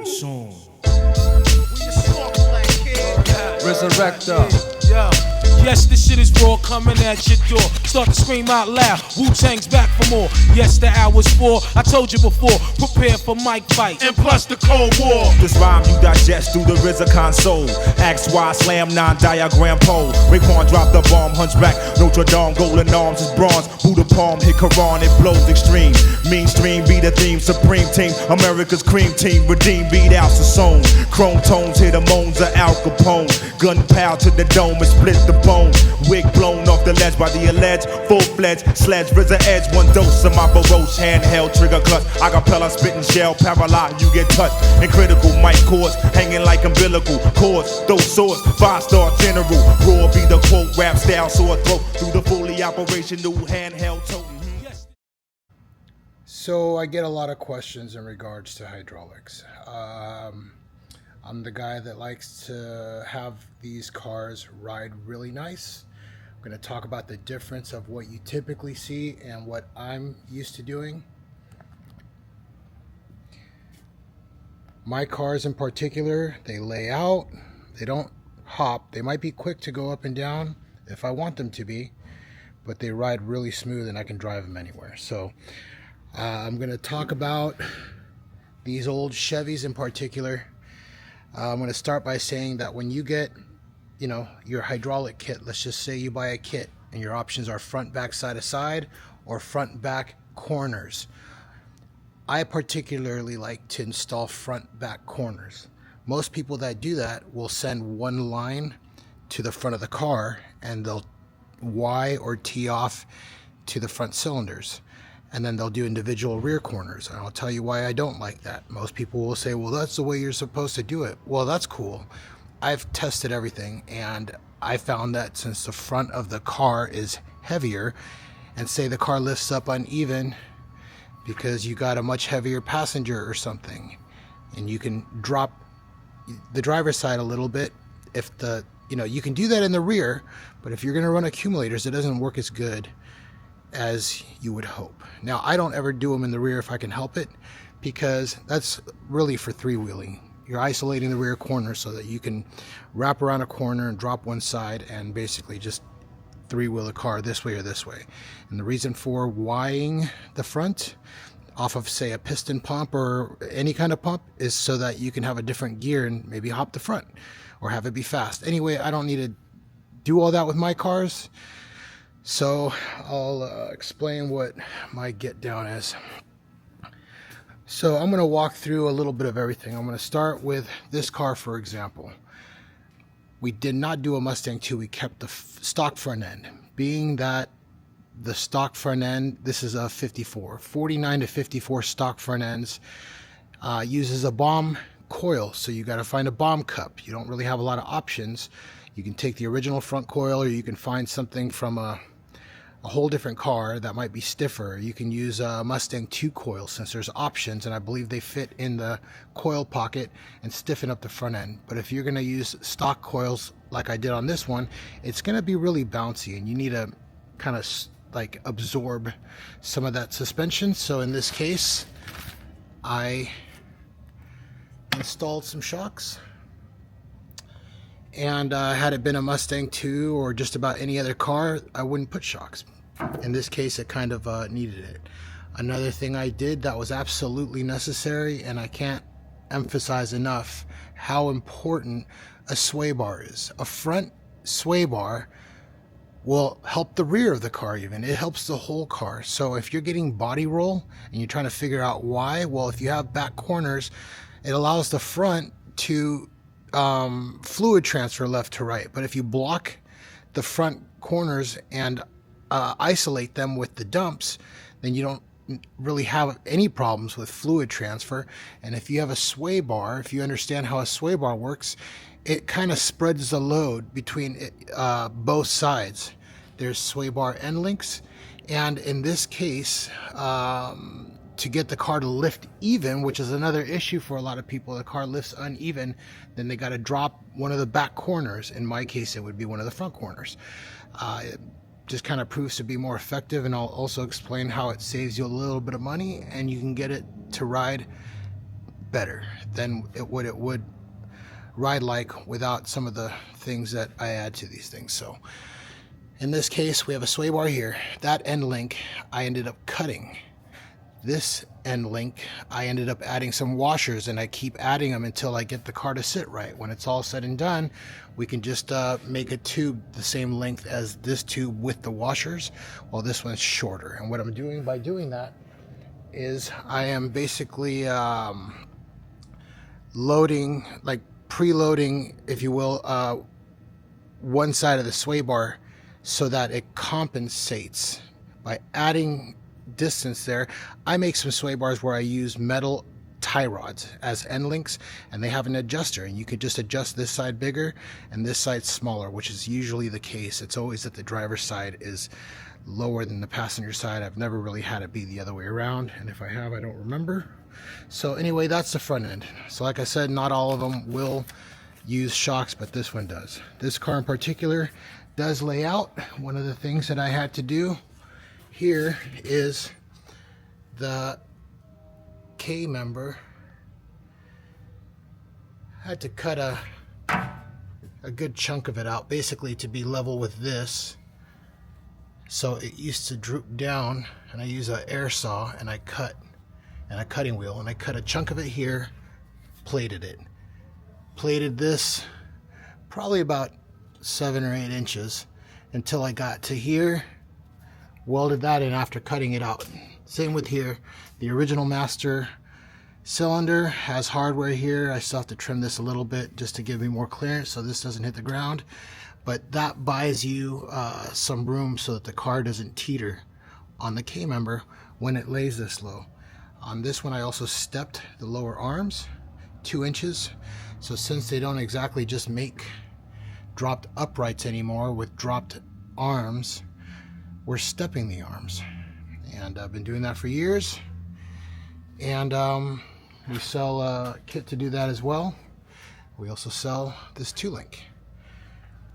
soon. Resurrector. Yo. Yes, this shit is raw, coming at your door. Start to scream out loud, Wu-Tang's back for more. Yes, the hour's 4, I told you before. Prepare for mic fight, and plus the Cold War. This rhyme you digest through the RZA console. Ask why, slam 9 diagram pole. Raekwon dropped the bomb, hunchback Notre Dame, golden arms is bronze. Buddha palm, hit Quran, it blows extreme. Mainstream be the theme, supreme team. America's cream team, redeem beat out Sassoon. Chrome tones, hit the moans of Al Capone. Gunpowder to the dome and split the bone. Wig blown off the ledge by the alleged full-fledged sledge. RZA edge, one dose of my baroche. Handheld trigger clutch, acapella spitting shell, paralyzed, you get touched. And critical mic cords, hanging like umbilical cords. Those swords, 5-star general. Raw be the quote, rap style, sore throat. Through the fully operational handheld totem. So I get a lot of questions in regards to hydraulics. I'm the guy that likes to have these cars ride really nice. I'm going to talk about the difference of what you typically see and what I'm used to doing. My cars in particular, they lay out, they don't hop. They might be quick to go up and down if I want them to be, but they ride really smooth and I can drive them anywhere. So I'm going to talk about these old Chevys in particular. I'm going to start by saying that when you get, your hydraulic kit, let's just say you buy a kit and your options are front, back, side to side, or front, back, corners. I particularly like to install front, back corners. Most people that do that will send one line to the front of the car and they'll Y or T off to the front cylinders. And then they'll do individual rear corners. And I'll tell you why I don't like that. Most people will say, well, that's the way you're supposed to do it. Well, that's cool. I've tested everything, and I found that since the front of the car is heavier, and say the car lifts up uneven because you got a much heavier passenger or something, and you can drop the driver's side a little bit. If you can do that in the rear, but if you're going to run accumulators, it doesn't work as good as you would hope. Now, I don't ever do them in the rear if I can help it, because that's really for three-wheeling. You're isolating the rear corner so that you can wrap around a corner and drop one side and basically just three-wheel a car this way or this way. And the reason for Ying the front off of, say, a piston pump or any kind of pump is so that you can have a different gear and maybe hop the front or have it be fast. Anyway, I don't need to do all that with my cars. So I'll explain what my get down is. So I'm going to walk through a little bit of everything. I'm going to start with this car, for example. We did not do a Mustang 2. We kept the stock front end. Being that the stock front end, this is a 54. 49 to 54 stock front ends uses a bomb coil. So you got to find a bomb cup. You don't really have a lot of options. You can take the original front coil, or you can find something from a whole different car that might be stiffer. You can use a Mustang 2 coil, since there's options, and I believe they fit in the coil pocket and stiffen up the front end. But if you're going to use stock coils like I did on this one, it's going to be really bouncy, and you need to kind of like absorb some of that suspension. So in this case, I installed some shocks. And had it been a Mustang 2 or just about any other car, I wouldn't put shocks. In this case, it kind of needed it. Another thing I did that was absolutely necessary, and I can't emphasize enough how important a sway bar is. A front sway bar will help the rear of the car even. It helps the whole car. So if you're getting body roll and you're trying to figure out why, well, if you have back corners, it allows the front to fluid transfer left to right. But if you block the front corners and isolate them with the dumps, then you don't really have any problems with fluid transfer. And if you have a sway bar, if you understand how a sway bar works, it kind of spreads the load between both sides. There's sway bar end links, and in this case, to get the car to lift even, which is another issue for a lot of people, the car lifts uneven, then they got to drop one of the back corners. In my case, it would be one of the front corners. It just kind of proves to be more effective, and I'll also explain how it saves you a little bit of money and you can get it to ride better than it would ride like without some of the things that I add to these things. So in this case, we have a sway bar here. That end link I ended up cutting. This end link I ended up adding some washers, and I keep adding them until I get the car to sit right. When it's all said and done, we can just make a tube the same length as this tube with the washers, while this one's shorter. And what I'm doing by doing that is I am basically loading, like preloading, if you will, one side of the sway bar so that it compensates by adding distance there. I make some sway bars where I use metal tie rods as end links, and they have an adjuster, and you could just adjust this side bigger and this side smaller, which is usually the case. It's always that the driver's side is lower than the passenger side. I've never really had it be the other way around, and if I have, I don't remember. So anyway, that's the front end. So like I said, not all of them will use shocks, but this one does. This car in particular does lay out. One of the things that I had to do here is the K member. I had to cut a good chunk of it out, basically to be level with this. So it used to droop down, and I use an air saw, and I cut, and a cutting wheel, and I cut a chunk of it here, plated it. Plated this probably about 7 or 8 inches until I got to here, welded that in after cutting it out. Same with here. The original master cylinder has hardware here. I still have to trim this a little bit just to give me more clearance so this doesn't hit the ground, but that buys you some room so that the car doesn't teeter on the K member when it lays this low. On this one I also stepped the lower arms 2 inches, so since they don't exactly just make dropped uprights anymore with dropped arms, we're stepping the arms, and I've been doing that for years. And we sell a kit to do that as well. We also sell this 2-link.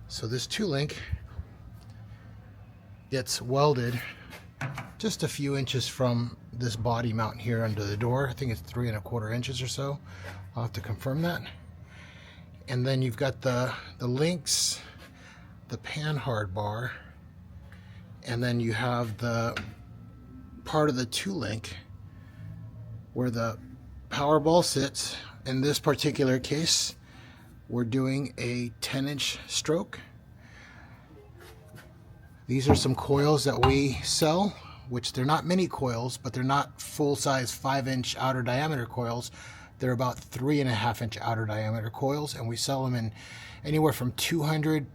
So this 2-link gets welded just a few inches from this body mount here under the door. I think it's 3 1/4 inches or so. I'll have to confirm that. And then you've got the links, the pan hard bar, and then you have the part of the 2-link where the power ball sits. In this particular case, we're doing a 10-inch stroke. These are some coils that we sell, which they're not mini coils, but they're not full-size 5-inch outer diameter coils. They're about 3.5-inch outer diameter coils, and we sell them in anywhere from 200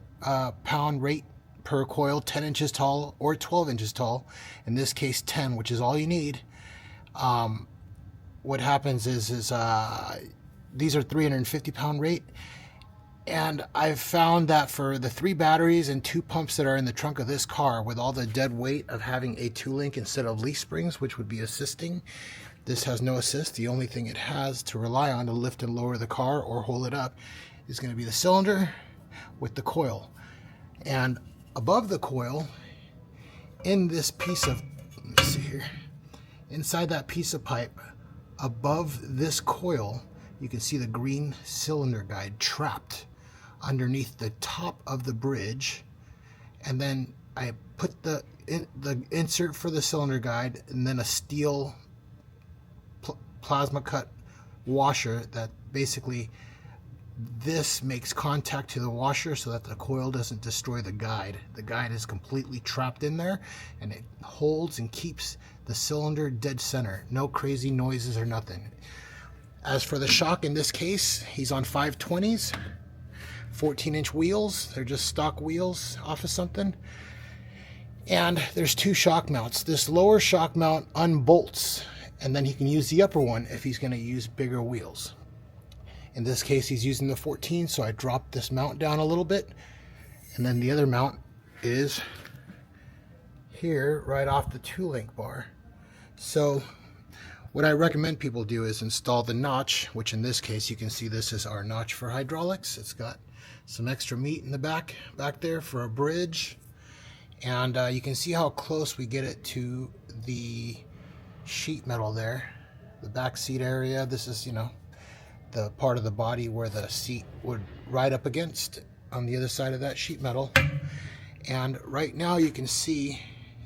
pound weight per coil, 10 inches tall or 12 inches tall. In this case 10, which is all you need. What happens is these are 350 pound weight, and I've found that for the 3 batteries and 2 pumps that are in the trunk of this car, with all the dead weight of having a 2-link instead of leaf springs, which would be assisting, this has no assist. The only thing it has to rely on to lift and lower the car or hold it up is going to be the cylinder with the coil. And above the coil, in this piece of, let me see here, inside that piece of pipe, above this coil, you can see the green cylinder guide trapped underneath the top of the bridge. And then I put the insert for the cylinder guide, and then a steel plasma cut washer that basically this makes contact to the washer so that the coil doesn't destroy the guide. The guide is completely trapped in there, and it holds and keeps the cylinder dead center. No crazy noises or nothing. As for the shock, in this case, he's on 520s, 14-inch wheels. They're just stock wheels off of something. And there's 2 shock mounts. This lower shock mount unbolts, and then he can use the upper one if he's going to use bigger wheels. In this case, he's using the 14, so I dropped this mount down a little bit. And then the other mount is here, right off the 2-link bar. So what I recommend people do is install the notch, which in this case, you can see this is our notch for hydraulics. It's got some extra meat in the back there for a bridge. And you can see how close we get it to the sheet metal there, the back seat area. This is, you know, the part of the body where the seat would ride up against on the other side of that sheet metal. And right now you can see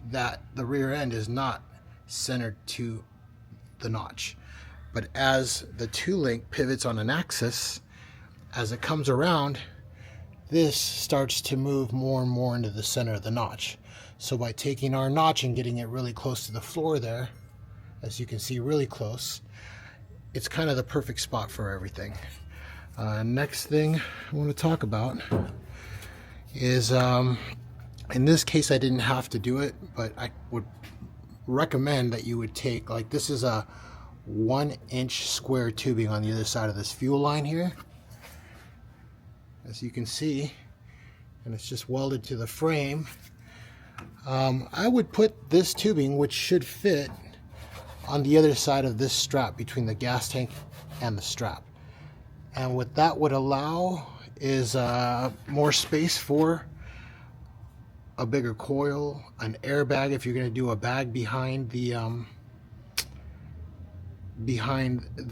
that the rear end is not centered to the notch. But as the 2-link pivots on an axis, as it comes around, this starts to move more and more into the center of the notch. So by taking our notch and getting it really close to the floor there, as you can see, really close, it's kind of the perfect spot for everything. Next thing I want to talk about is, in this case I didn't have to do it, but I would recommend that you would take, like, this is a 1-inch square tubing on the other side of this fuel line here, as you can see, and it's just welded to the frame. I would put this tubing, which should fit, on the other side of this strap between the gas tank and the strap. And what that would allow is more space for a bigger coil, an airbag if you're going to do a bag behind the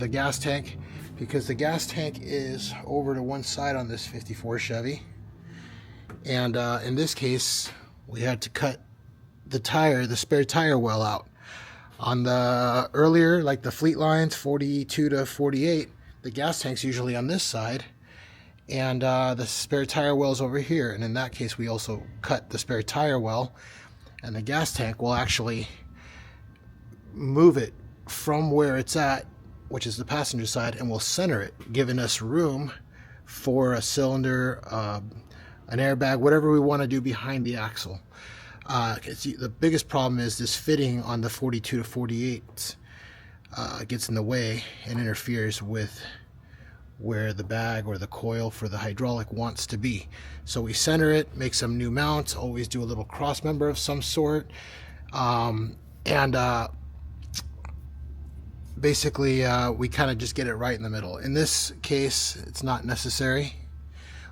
gas tank, because the gas tank is over to one side on this 54 Chevy. And in this case, we had to cut the spare tire well out. On the earlier, like the fleet lines, 42 to 48, the gas tank's usually on this side, and the spare tire well's over here. And in that case, we also cut the spare tire well, and the gas tank will actually move it from where it's at, which is the passenger side, and we'll center it, giving us room for a cylinder, an airbag, whatever we want to do behind the axle. The biggest problem is this fitting on the 42 to 48 gets in the way and interferes with where the bag or the coil for the hydraulic wants to be. So we center it, make some new mounts, always do a little cross member of some sort, basically we kind of just get it right in the middle. In this case, it's not necessary.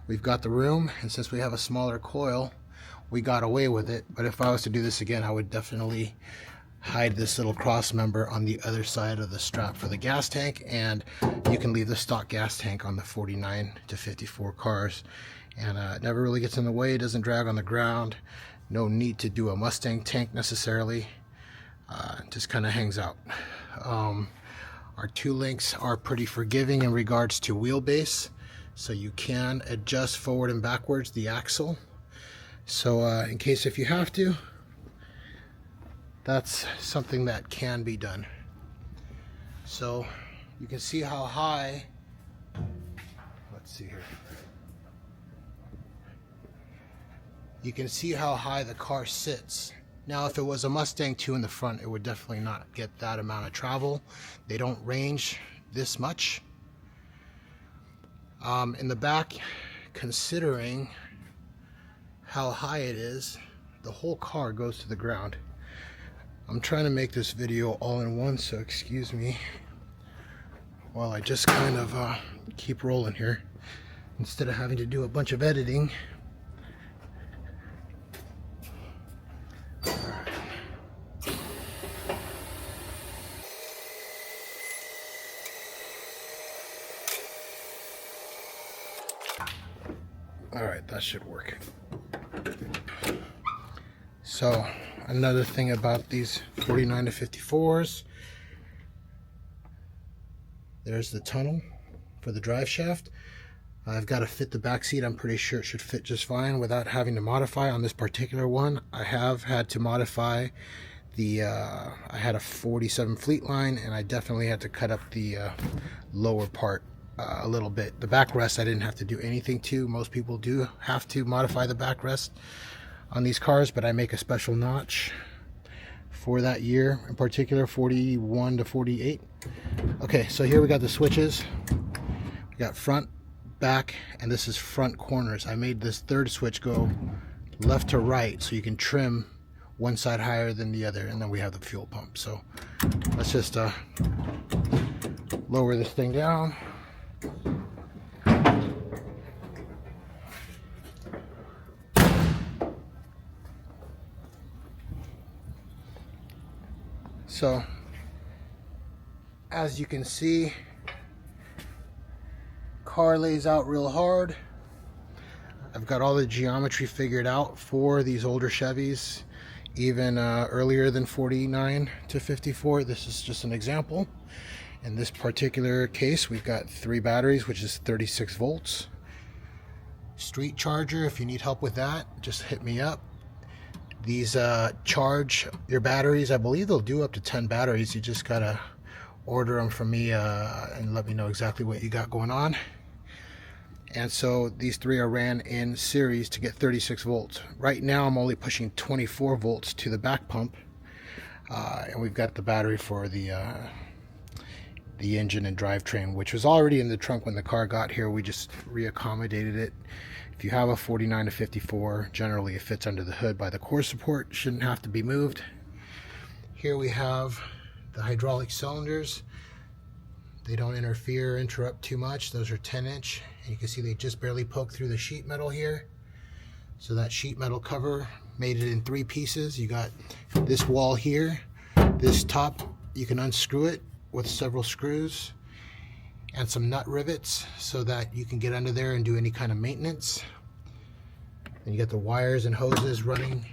We've got the room, and since we have a smaller coil, we got away with it. But if I was to do this again, I would definitely hide this little cross member on the other side of the strap for the gas tank, and you can leave the stock gas tank on the 49 to 54 cars, and it never really gets in the way. It doesn't drag on the ground. No need to do a Mustang tank necessarily. Just kind of hangs out. Our 2-links are pretty forgiving in regards to wheelbase, so you can adjust forward and backwards the axle. So in case if you have to, that's something that can be done. So you can see how high, let's see here. You can see how high the car sits. Now if it was a Mustang 2 in the front, it would definitely not get that amount of travel. They don't range this much. In the back, considering how high it is, the whole car goes to the ground. I'm trying to make this video all in one, so excuse me while I just kind of keep rolling here instead of having to do a bunch of editing. Alright, that should work. So another thing about these 49 to 54s, there's the tunnel for the drive shaft. I've got to fit the back seat. I'm pretty sure it should fit just fine without having to modify. On this particular one, I have had to modify the I had a 47 fleet line, and I definitely had to cut up the lower part a little bit. The backrest I didn't have to do anything to. Most people do have to modify the backrest on these cars, but I make a special notch for that year, in particular 41 to 48. Okay, so here we got the switches. We got front, back, and this is front corners. I made this third switch go left to right so you can trim one side higher than the other, and then we have the fuel pump. So let's just lower this thing down. So as you can see, car lays out real hard. I've got all the geometry figured out for these older Chevys, even earlier than 49 to 54. This is just an example. In this particular case, we've got 3 batteries, which is 36 volts. Street charger, if you need help with that, just hit me up. These charge your batteries. I believe they'll do up to 10 batteries. You just gotta order them from me and let me know exactly what you got going on. And so these 3 are ran in series to get 36 volts. Right now I'm only pushing 24 volts to the back pump, and we've got the battery for the engine and drivetrain, which was already in the trunk when the car got here. We just reaccommodated it. If you have a 49 to 54, generally it fits under the hood by the core support, shouldn't have to be moved. Here we have the hydraulic cylinders. They don't interfere or interrupt too much. Those are 10-inch, and you can see they just barely poke through the sheet metal here. So that sheet metal cover made it in 3 pieces. You got this wall here, this top, you can unscrew it with several screws and some nut rivets so that you can get under there and do any kind of maintenance. And you got the wires and hoses running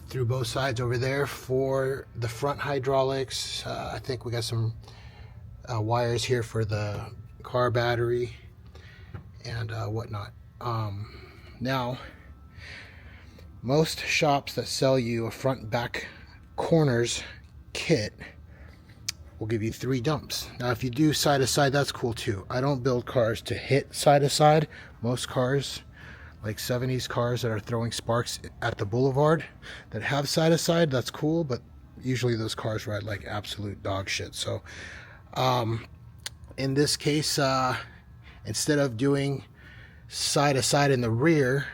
through both sides over there for the front hydraulics. I think we got some wires here for the car battery and whatnot. Now, most shops that sell you a front and back corners kit will give you 3 dumps. Now if you do side to side, that's cool too. I don't build cars to hit side to side. Most cars, like 70s cars that are throwing sparks at the boulevard that have side to side, that's cool, but usually those cars ride like absolute dog shit. So in this case, instead of doing side to side in the rear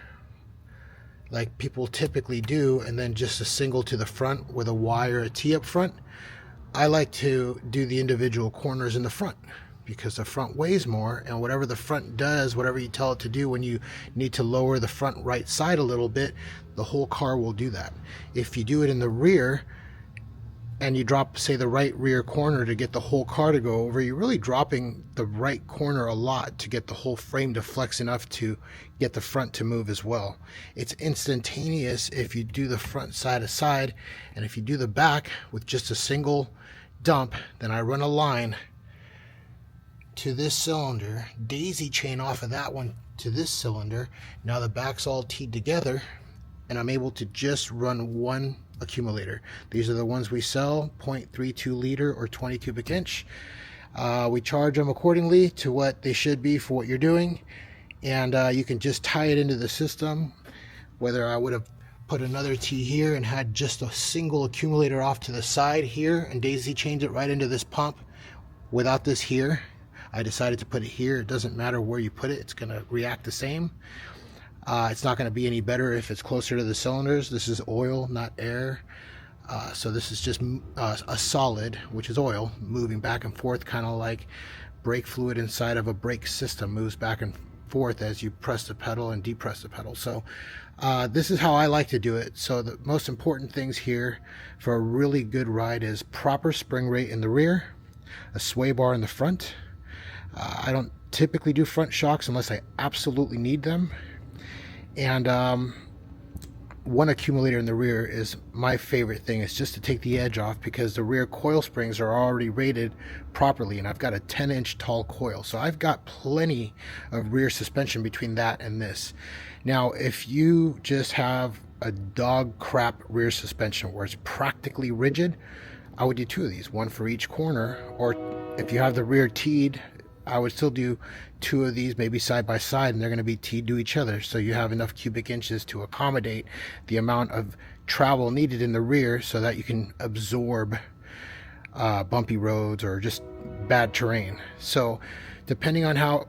like people typically do, and then just a single to the front with a Y or a T up front, I like to do the individual corners in the front because the front weighs more, and whatever the front does, whatever you tell it to do, when you need to lower the front right side a little bit, the whole car will do that. If you do it in the rear and you drop, say, the right rear corner to get the whole car to go over, you're really dropping the right corner a lot to get the whole frame to flex enough to get the front to move as well. It's instantaneous if you do the front side to side, and if you do the back with just a single dump, then I run a line to this cylinder, daisy chain off of that one to this cylinder. Now the back's all teed together, and I'm able to just run 1 accumulator. These are the ones we sell, 0.32 liter or 20 cubic inch. We charge them accordingly to what they should be for what you're doing, and you can just tie it into the system. Whether I would have put another T here and had just a single accumulator off to the side here and daisy chained it right into this pump without this here, I decided to put it here. It doesn't matter where you put it, it's going to react the same. It's not going to be any better if it's closer to the cylinders. This is oil, not air. So this is just a solid, which is oil, moving back and forth, kind of like brake fluid inside of a brake system moves back and forth as you press the pedal and depress the pedal. So this is how I like to do it. So the most important things here for a really good ride is proper spring rate in the rear, a sway bar in the front. I don't typically do front shocks unless I absolutely need them. And 1 accumulator in the rear is my favorite thing. It's just to take the edge off because the rear coil springs are already rated properly, and I've got a 10-inch tall coil, so I've got plenty of rear suspension between that and this. Now if you just have a dog crap rear suspension where it's practically rigid, I would do 2 of these, 1 for each corner. Or if you have the rear teed, I would still do 2 of these, maybe side by side, and they're going to be teed to each other, so you have enough cubic inches to accommodate the amount of travel needed in the rear so that you can absorb bumpy roads or just bad terrain. So depending on how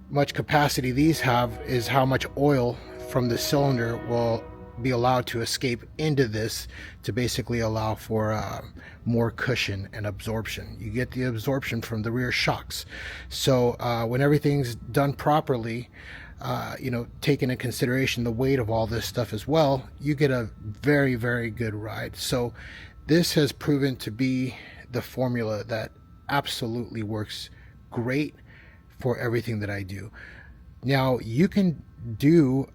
much capacity these have is how much oil from the cylinder will be allowed to escape into this to basically allow for more cushion and absorption. You get the absorption from the rear shocks. So when everything's done properly, taking into consideration the weight of all this stuff as well, you get a very, very good ride. So this has proven to be the formula that absolutely works great for everything that I do. Now, you can do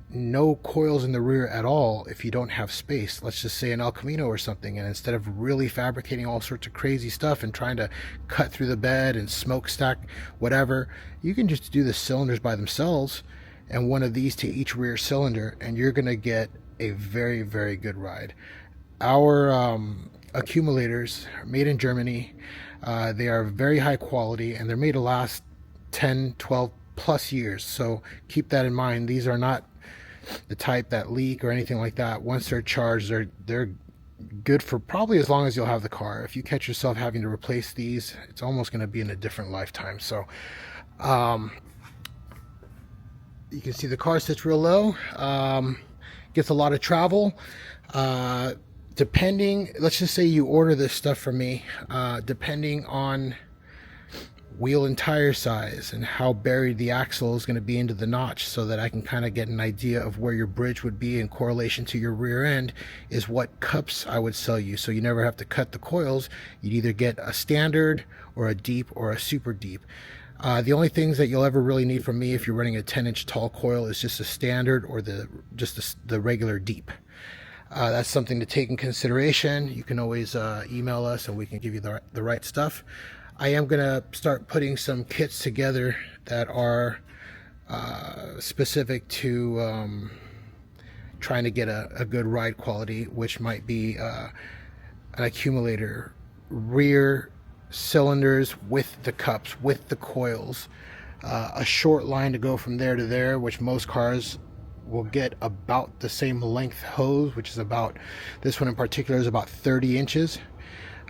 no coils in the rear at all if you don't have space. Let's just say an El Camino or something, and instead of really fabricating all sorts of crazy stuff and trying to cut through the bed and smokestack whatever, you can just do the cylinders by themselves and one of these to each rear cylinder, and you're going to get a very, very good ride. Our accumulators are made in Germany. They are very high quality, and they're made to last 10, 12 plus years. So keep that in mind. These are not the type that leak or anything like that. Once they're charged, they're good for probably as long as you'll have the car. If you catch yourself having to replace these, it's almost going to be in a different lifetime. So you can see the car sits real low, gets a lot of travel. Depending, let's just say you order this stuff from me, depending on wheel and tire size and how buried the axle is going to be into the notch, so that I can kind of get an idea of where your bridge would be in correlation to your rear end, is what cups I would sell you. So you never have to cut the coils. You'd either get a standard or a deep or a super deep. The only things that you'll ever really need from me if you're running a 10-inch tall coil is just a standard or the regular deep. That's something to take in consideration. You can always email us and we can give you the right stuff. I am going to start putting some kits together that are specific to trying to get a good ride quality, which might be an accumulator, rear cylinders with the cups, with the coils, a short line to go from there to there, which most cars will get about the same length hose, which is about, this one in particular is about 30 inches.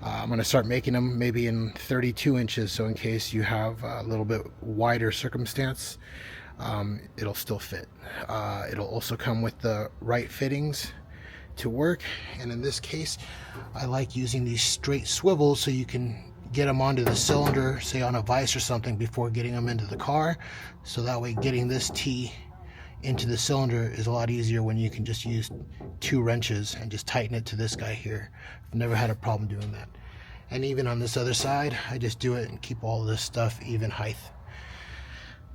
I'm going to start making them maybe in 32 inches, so in case you have a little bit wider circumstance, it'll still fit. It'll also come with the right fittings to work, and in this case I like using these straight swivels so you can get them onto the cylinder, say on a vise or something, before getting them into the car, so that way getting this T into the cylinder is a lot easier when you can just use 2 wrenches and just tighten it to this guy here. I've never had a problem doing that. And even on this other side, I just do it and keep all of this stuff even height.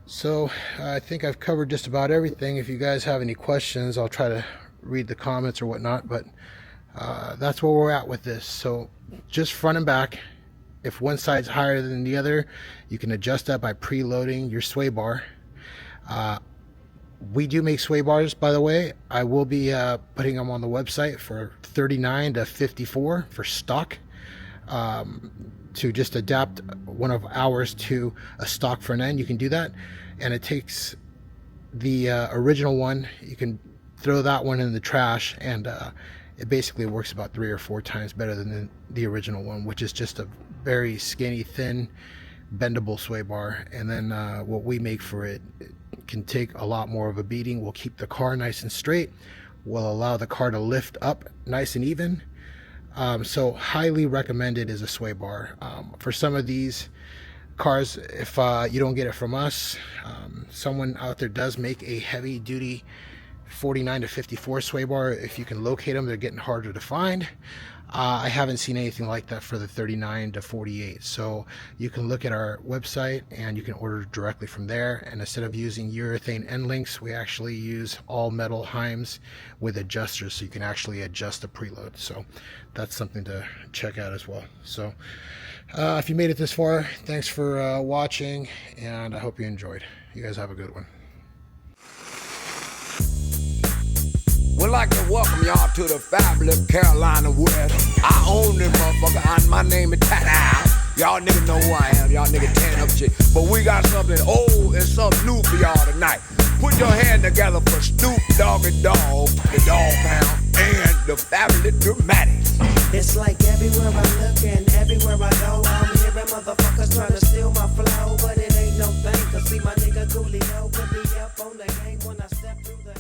So I think I've covered just about everything. If you guys have any questions, I'll try to read the comments or whatnot, but that's where we're at with this. So just front and back, if one side's higher than the other, you can adjust that by preloading your sway bar. We do make sway bars, by the way. I will be putting them on the website for 39 to 54 for stock, to just adapt one of ours to a stock front end. You can do that, and it takes the original one. You can throw that one in the trash, and it basically works about 3 or 4 times better than the original one, which is just a very skinny, thin, bendable sway bar. And then what we make for it can take a lot more of a beating. We'll keep the car nice and straight. We'll allow the car to lift up nice and even. So highly recommended is a sway bar. For some of these cars, if you don't get it from us, someone out there does make a heavy duty 49 to 54 sway bar. If you can locate them, they're getting harder to find. I haven't seen anything like that for the 39 to 48. So you can look at our website and you can order directly from there. And instead of using urethane end links, we actually use all metal heims with adjusters, so you can actually adjust the preload. So that's something to check out as well. So if you made it this far, thanks for watching, and I hope you enjoyed. You guys have a good one. We'd like to welcome y'all to the fabulous Carolina West. I own this motherfucker, and my name is Tat. Y'all niggas know who I am, y'all niggas tearing up shit. But we got something old and something new for y'all tonight. Put your hand together for Snoop Doggy Dogg, the Dog Pound, and the fabulous Dramatics. It's like everywhere I look and everywhere I go, I'm hearing motherfuckers trying to steal my flow, but it ain't no thing, cause see my nigga Coolio put me up on the game when I step through the